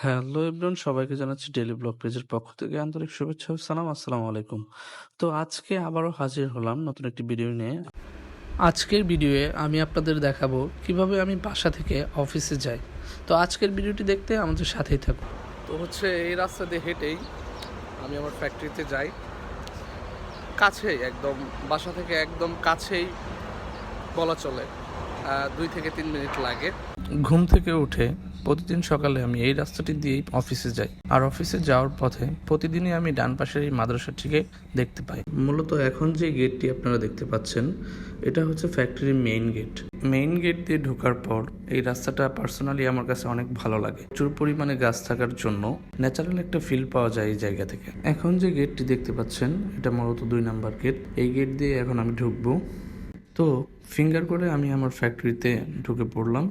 Hello everyone, সবাইকে জানাচ্ছি daily blog পেজের পক্ষ থেকে আন্তরিক শুভেচ্ছা ও সালাম। আসসালামু আলাইকুম। তো আজকে আবারও হাজির হলাম নতুন একটি ভিডিও নিয়ে। আজকের ভিডিওয়ে আমি আপনাদের দেখাবো কিভাবে আমি বাসা থেকে অফিসে যাই। তো আজকের ভিডিওটি দেখতে আমাদের সাথেই থাকুন। তো হচ্ছে এই রাস্তা দিয়ে হেঁটেই আমি আমার ফ্যাক্টরিতে যাই। কাছেই একদম, বাসা থেকে একদম কাছেই বলা চলে, 2 থেকে 3 মিনিট লাগে। ঘুম থেকে উঠে প্রতিদিন সকালে আমি এই রাস্তাটি দিয়েই অফিসে যাই, আর অফিসে যাওয়ার পথে প্রতিদিনই আমি ডান পাশের এই মাদ্রাসাটিকে দেখতে পাই। মূলত এখন যে গেটটি আপনারা দেখতে পাচ্ছেন, এটা হচ্ছে ফ্যাক্টরির মেইন গেট। মেইন গেট দিয়ে ঢোকার পর এই রাস্তাটা পার্সোনালি আমার কাছে অনেক ভালো লাগে। প্রচুর পরিমাণে গাছ থাকার জন্য ন্যাচারাল একটা ফিল পাওয়া যায় এই জায়গা থেকে। এখন যে গেটটি দেখতে পাচ্ছেন, এটা মূলত 2 নাম্বার গেট। এই গেট দিয়ে এখন আমি ঢুকবো। তো ফিঙ্গার করে আমি আমার ফ্যাক্টরিতে ঢুকে পড়লাম।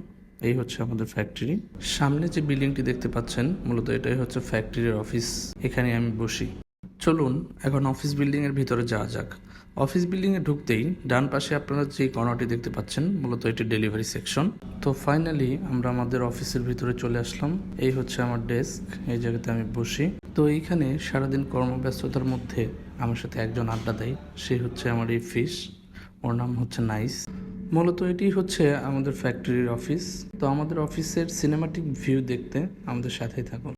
এই হচ্ছে আমাদের ফ্যাক্টরি। সামনে যে বিল্ডিংটি দেখতে পাচ্ছেন, মূলত এটাই হচ্ছে ফ্যাক্টরির অফিস। এখানে আমি বসি। চলুন এখন অফিস বিল্ডিং এর ভিতরে যাওয়া যাক। অফিস বিল্ডিং এ ঢুকতেই ডান পাশে আপনারা যে কর্নারটি দেখতে পাচ্ছেন, মূলত এটি ডেলিভারি সেকশন। তো ফাইনালি আমরা আমাদের অফিসের ভিতরে চলে আসলাম। এই হচ্ছে আমার ডেস্ক, এই জায়গাতে আমি বসি। তো এইখানে সারাদিন কর্মব্যস্ততার মধ্যে আমার সাথে একজন আড্ডা দেয়, সে হচ্ছে আমার এই ফিশ। ওর নাম হচ্ছে নাইস। মূলত এটি হচ্ছে আমাদের ফ্যাক্টরির অফিস। তো আমাদের অফিসের সিনেমাটিক ভিউ দেখতে আমাদের সাথেই থাকুন।